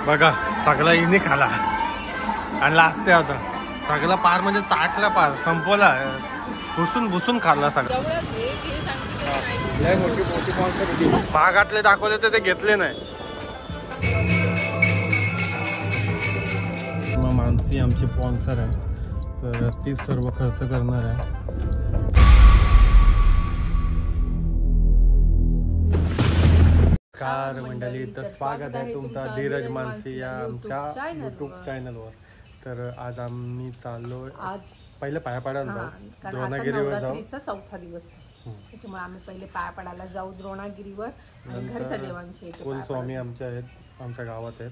बघा सगळा इनी खाला आणि लास्ट होता सगळा पार म्हणजे चाटला पार संपवला भुसून भुसून खाल्ला सगळं. मोठी मोठी भागातले दाखवले तर ते घेतले नाही. मग मानसी आमची स्पॉन्सर आहे तर तीच सर्व खर्च करणार आहे. कार मंडळी तर स्वागत आहे तुमचा धीरज मानसी या आमच्या यूट्यूब चॅनलवर. तर आज आम्ही चाललोय पहिले पाया पडायला जाऊ द्रोणागिरीवर जाऊ. चौथा दिवस त्याच्यामुळे आम्ही पहिले पाया पडायला जाऊ द्रोणागिरीवर आणि घरच्या देवांचे कुलस्वामी आमच्या आहेत आमच्या गावात आहेत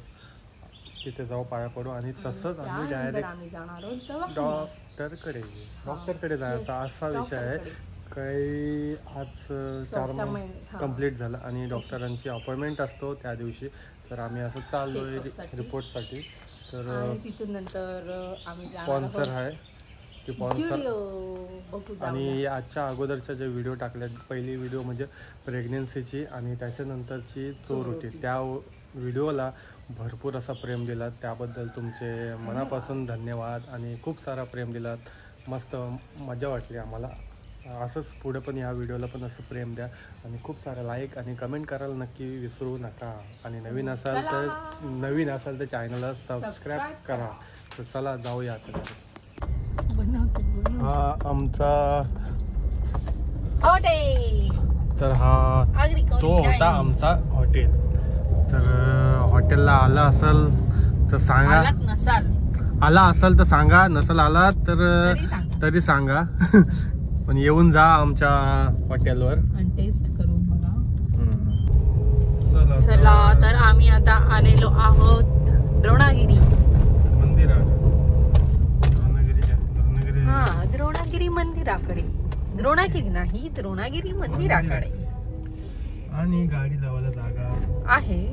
तिथे जाऊ पाया पडू आणि तसंच आम्ही डायरेक्ट आम्ही जाणार आहोत डॉक्टरकडे जायचा असा विषय आहे. काही आज 4 महिने कंप्लीट झालं आणि डॉक्टरांची अपॉइंटमेंट असतो त्या दिवशी. तर आम्ही असं चाललोय रिपोर्टसाठी. तर तिथून नंतर आम्ही स्पॉन्सर आहे ते स्पॉन्सर आणि आजच्या अगोदरच्या जे व्हिडिओ टाकले पहिली व्हिडिओ म्हणजे प्रेग्नेन्सीची आणि त्याच्यानंतरची चोर होती त्या व्हिडिओला भरपूर असा प्रेम दिलात त्याबद्दल तुमचे मनापासून धन्यवाद. आणि खूप सारा प्रेम दिलात मस्त मजा वाटली आम्हाला. असंच पुढे पण या व्हिडिओला पण असं प्रेम द्या आणि खूप सारा लाईक आणि कमेंट करायला नक्की विसरू नका. आणि नवीन असाल तर चॅनलला सबस्क्राईब करा. तर चला जाऊया आता. हा आमचा हॉटेल तर हा तो होता आमचा हॉटेल. तर हॉटेलला आला असेल तर सांगा आला असेल तर सांगा नसेल आला तर तरी सांगा. पण येऊन जा आमच्या हॉटेलवर आणि टेस्ट करून बघा. चला तर आम्ही आता आलेलो आहोत द्रोणागिरी मंदिरात. द्रोणागिरी मंदिराकडे. द्रोणागिरी नाही द्रोणागिरी मंदिराकडे. आणि गाडी लावायला जागा आहे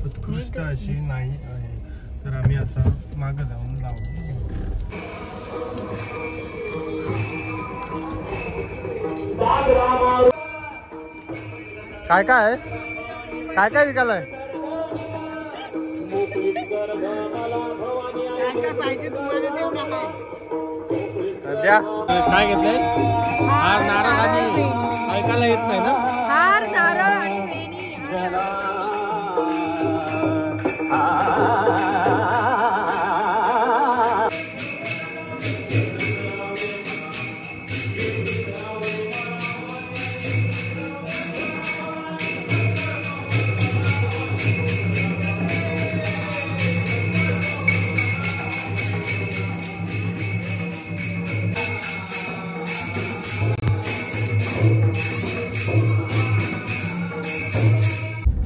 उत्कृष्ट अशी नाही आहे. तर आम्ही असं मागं जाऊन लावू. काय काय काय काय विकायलाय द्या. काय घेतलंय हार नारळ आणि ऐकायला येत नाही ना. हार नारळ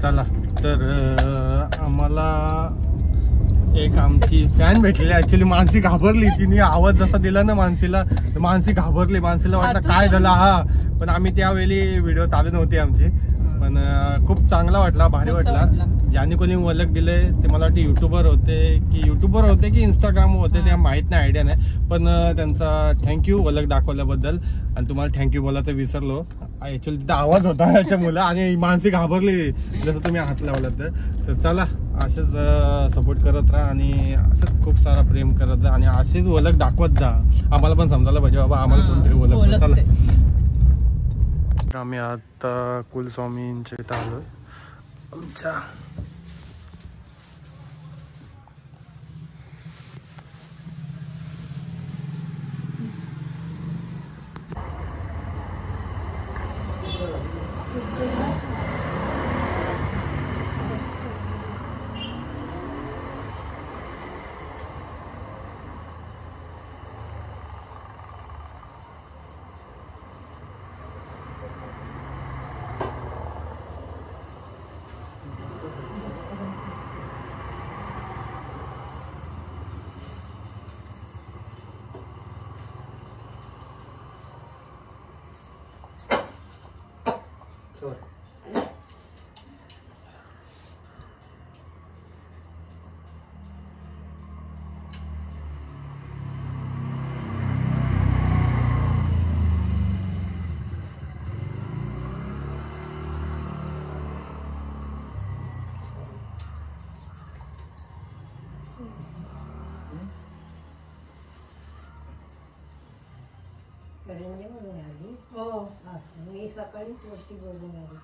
चला. तर आम्हाला एक आमची फॅन भेटलेली. ऍक्च्युली मानसी घाबरली. तिने आवाज जसा दिला ना मानसीला तर मानसी घाबरली. मानसीला वाटलं काय झालं हा. पण आम्ही त्यावेळी व्हिडिओ चालू नव्हती आमची. पण खूप चांगला वाटला भारी वाटला. ज्यांनी कोणी ओळख दिले ते मला वाटतं युट्यूबर होते की इंस्टाग्राम होते ते माहीत नाही आयडिया नाही. पण त्यांचा थँक्यू ओळख दाखवल्याबद्दल. आणि तुम्हाला थँक्यू बोला तर विसरलो. ऍक्च्युली तिथं आवाज होता त्याच्या मुलं आणि मानसी घाबरली जसं तुम्ही हात लावला तर चला असेच सपोर्ट करत राहा आणि असंच खूप सारा प्रेम करत जा आणि असेच ओळख दाखवत जा. आम्हाला पण समजायला पाहिजे बाबा आम्हाला कोणतरी ओळख. चला आम्ही आता कुलस्वामींच्या इथं आलो आमच्या. हो मी सकाळीच वरती बोलून आली,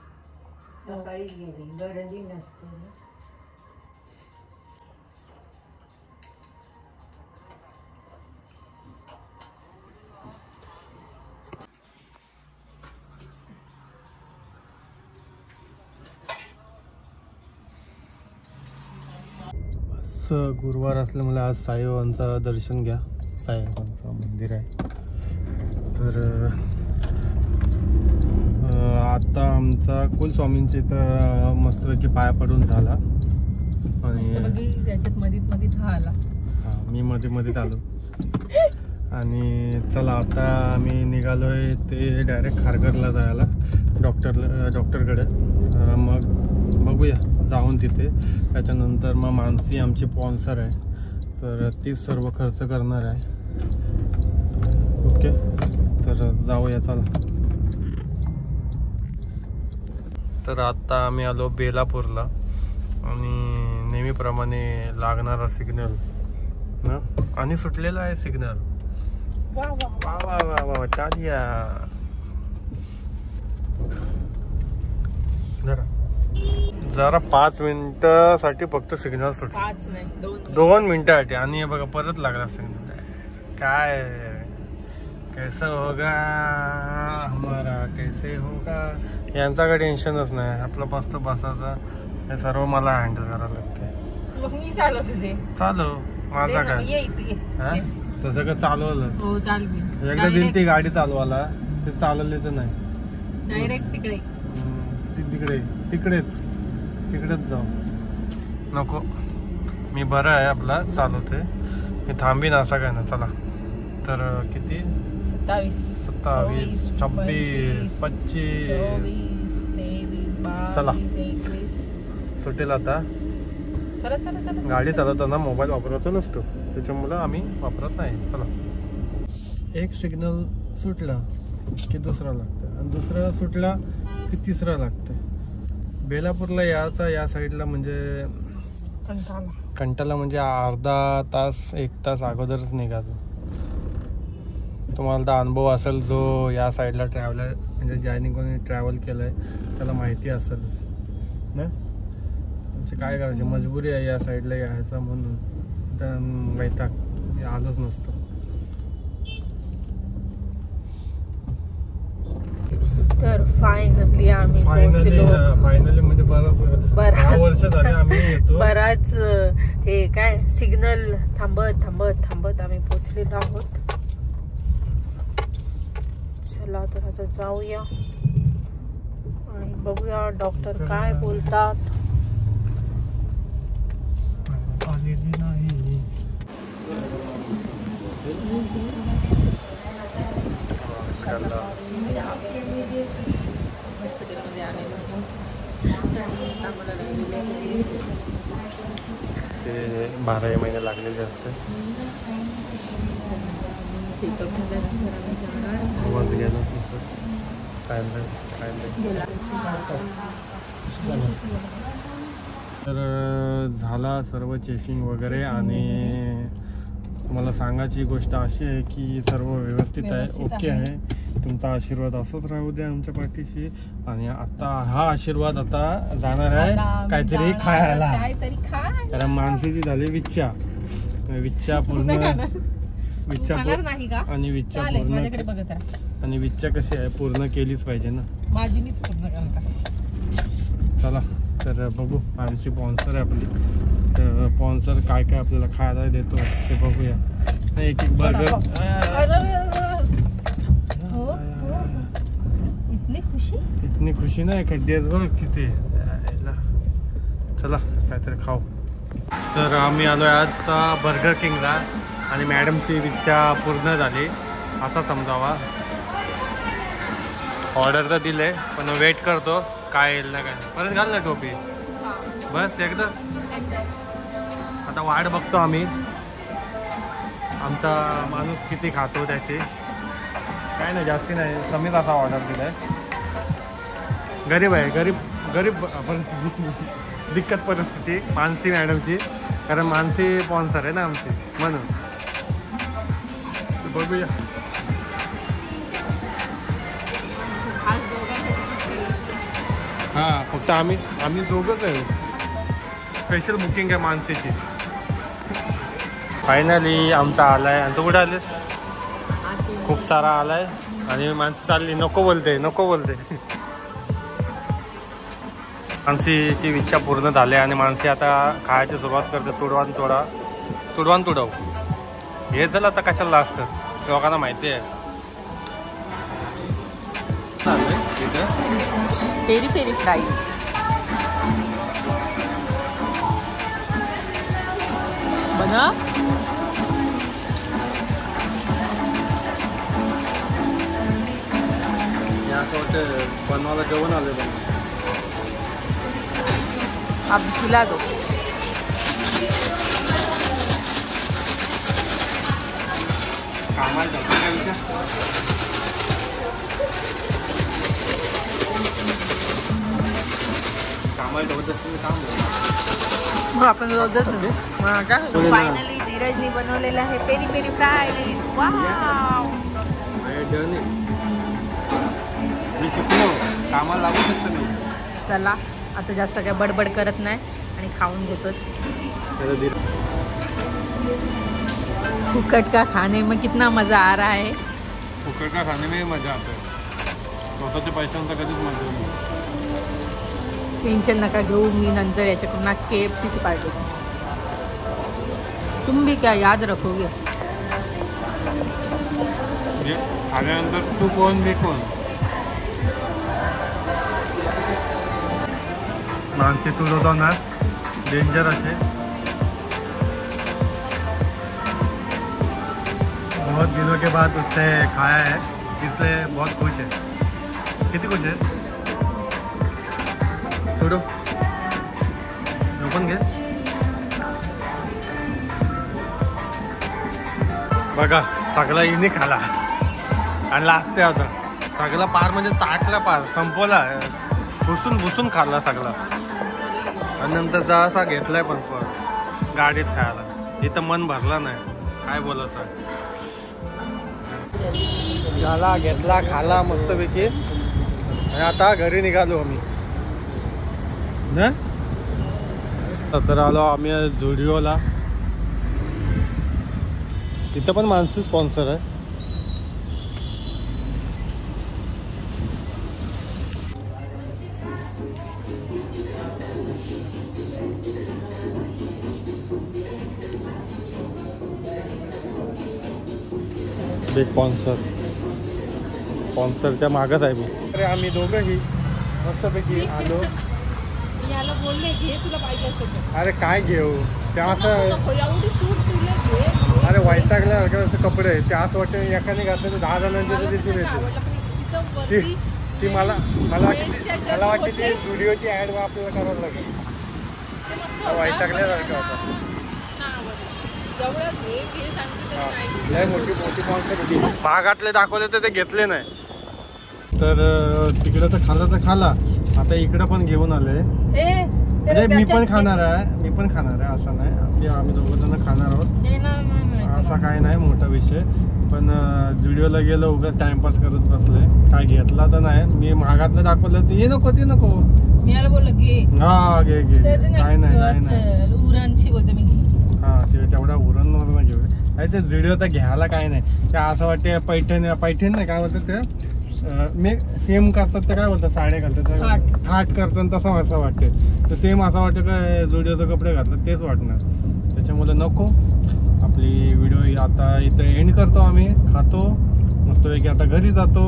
सकाळीच गेली, गरजी नसते ना. गुरुवार असल्यामुळे आज साईबाबांचं दर्शन घ्या. साईबाबांचं मंदिर आहे. तर आता आमचा कुलस्वामींच्या इथं मस्तपैकी पाया पडून झाला आणि त्याच्यात मधीत हा आला. मी मध्ये आलो आणि चला आता आम्ही निघालोय ते डायरेक्ट खारघरला जायला डॉक्टरकडे. मग बघूया जाऊन तिथे. त्याच्यानंतर मग मानसी आमची स्पॉन्सर आहे, तर तीच सर्व खर्च करणार आहे. ओके, तर जाऊया चला. तर आता आम्ही आलो बेलापूरला आणि नेहमीप्रमाणे लागणारा सिग्नल ना, आणि सुटलेला आहे सिग्नल. वा वा वा वा वा वा चालिया. जरा 5 मिनिटासाठी फक्त सिग्नल सुटला. 5 नाही 2 मिनिटासाठी, आणि हे बघा परत लागला सिग्नल. काय कैसे होगा हमारा, कैसे होगा. यांचा काही टेन्शनच नाही, आपलं मस्त बसायचं. हे सर्व मला हँडल करायला लागते. मग मी चालव तिथे चालव माझा काय तसं काय चालवलं. हो चाल. एकदा दिली ती गाडी चालवायला, ते चालवली तर नाही. डायरेक्ट तिकडे तिकडेच जाऊ नको. मी बरं आहे आपला चालवते, मी थांबीन असं काय ना. चला तर किती 27 26 25 चला सुटेल आता. चला गाडी चालवताना मोबाईल वापरायचा नसतो, त्याच्यामुळं आम्ही वापरत नाही. चला, एक सिग्नल सुटला की दुसरा लागतं, आणि दुसरा सुटला की तिसरा लागतं. बेलापूरला यायचा या साईडला म्हणजे कंटाला म्हणजे अर्धा तास 1 तास अगोदरच निघायचं. तुम्हाला तर अनुभव असेल, जो या साईडला ट्रॅव्हलर म्हणजे ज्याने कोणी ट्रॅव्हल केलं आहे त्याला माहिती असेलच ना. म्हणजे काय करायचे, मजबुरी आहे या साईडला यायचा म्हणून. तर वैताग आलोच नसतं. तर फायनली आम्ही फायनली म्हणजे बराच वर्ष झाले आम्ही येतो. बराच हे काय सिग्नल थांबत आम्ही पोहोचलेलो आहोत. चला तर आता जाऊया आणि बघूया डॉक्टर काय बोलतात. नाही हॉस्पिटलमध्ये आलेलो ते 12 महिने लागलेले असते. आवाज गेला तर झाला सर्व चेकिंग वगैरे. आणि तुम्हाला सांगायची गोष्ट अशी आहे की सर्व व्यवस्थित आहे, ओके आहे. तुमचा आशीर्वाद असंच राहू द्या आमच्या पाठीशी. आणि आता हा आशीर्वाद आता जाणार आहे काहीतरी खायला. कारण मानसीची झाली विच्छा पूर्ण. आणि विच्छा कशी आहे, पूर्ण केलीच पाहिजे ना. माझी मीच पूर्ण करणार. चला तर बघू. आमची स्पॉन्सर आहे आपली, तर स्पॉन्सर काय काय आपल्याला खायला देतो ते बघूया. एक बर्गर. इतनी खुशी नाही खड्डे बघ किती. चला काहीतरी खाऊ. तर आम्ही आलोय आता बर्गर किंगला आणि मॅडमची इच्छा पूर्ण झाली असा समजावा. ऑर्डर तर दिले पण वेट करतो काय येईल ना काय. परत घाल ना टोपी. बस एकदाच. आता वाट बघतो आम्ही. आमचा माणूस किती खातो त्याची काय नाही, जास्ती नाही, कमीच असा ऑर्डर दिलाय. गरीब आहे, गरीब परिस्थिती. दिक्कत परिस्थिती मानसी मॅडमची, कारण मानसी स्पॉन्सर आहे ना आमची, म्हणून बघूया. हा फक्त आम्ही दोघंच आहे. स्पेशल बुकिंग आहे मानसीची. फायनली आमचा आलाय. आणि तू कुठे आलीस? खूप सारा आलाय आणि मानसी चालली. नको बोलते. मानसीची इच्छा पूर्ण झाली आणि मानसी आता खायची सुरुवात करते. तुडवान तुडव हे झालं आता. कशाला असतंच, लोकांना माहिती आहे. Peri peri fries. बना बनवायला जेवण आले. आप खिला दो. कामाला जबरदस्ती काम मग आपण रोजच फायनली धीरजनी बनवलेलं आहे पेरी पेरी फ्राईज. वाव. मी शिकलो, कामाला लागू शकतो मी. चला आता जास्त काय बडबड करत नाही आणि खाऊन घेतो. फुकट का खाने में कितना मजा आ रहा है. फुकट का खाने में मजा आता है. स्वतःच्या पैशांचा कधीच मजा नाही. टेन्शन नका घेऊ, मी नंतर याच्याकडून KFCची पार्टी. तुम भी क्या याद रखोगे. खाल्यानंतर तू कोण मी कोण. मानसी तू ना डेंजर असे. बहुत दिनों के बाद उसने खाया है, इसलिए बहुत खुश है. किती खुश है. थोडं पण घे. बघा सगळा हिने खाला आणि लास्ट होता सगळा पार, म्हणजे चाटला पार, संपवला. भुसून खाल्ला सगळा. आणि नंतर जसा घेतलाय पण गाडीत खायला. इथं मन भरला नाही. काय बोलायचं. झाला, घेतला, खाला मस्तपैकी. आणि आता घरी निघालो आम्ही ना. तर आलो आम्ही झुडिओला. इथं पण मानसी स्पॉन्सर आहे. बिग स्पॉन्सरच्या मागत आहे मी. अरे आम्ही दोघंही मस्तपैकी आलो. याला बोलले घे तुला पाहिजे असेल. अरे काय घेऊ ते असं. एवढी सूट तुला घे. अरे वैतागल्यासारखं कपडे ते असं वाटतं एकाने घातलं तर 10 जणांचे दिसून येते. ती मला वाटते ती व्हिडिओची ऍड आपल्याला करावं लागेल. वैतागल्यासारखं होतं. लय मोठी स्पॉन्सर होती. भागातले दाखवले तर ते घेतले नाही. तर तिकडे तर खाला. आता इकडे पण घेऊन आले. मी पण खाणार आहे असं नाही. आम्ही दोघं जण खाणार आहोत. असा काय नाही मोठा विषय. पण व्हिडिओला गेलो उगाच टाइमपास करत बसले. काय घेतला तर नाही. मी महागातलं दाखवलं ते नको मी याला बोललो घे. हा घे काय नाही. उरणची बोलते मी. हा ते तेवढा उरण घेऊ. ते व्हिडिओ तर घ्यायला काय नाही. ते असं वाटते पैठण नाही काय बोलतात ते. मी सेम करतात तर काय बोलतात साड्या घालतात थाट करतात तसं असं वाटते. तर सेम असं वाटतं काय जुडिओचे कपडे घालतात तेच वाटणार. त्याच्यामुळे नको. आपली व्हिडिओ आता इथे एंड करतो. आम्ही खातो मस्तपैकी. आता घरी जातो.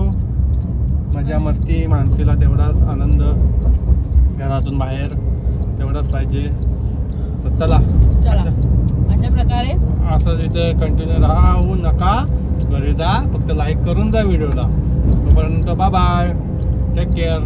मजा मस्ती. मानसीला तेवढाच आनंद. घरातून बाहेर तेवढाच पाहिजे. तर चला अशा प्रकारे असं इथे कंटिन्यू राहू नका. घरी जा फक्त लाईक करून जा व्हिडिओला. तोपर्यंत बाय बाय. Take care.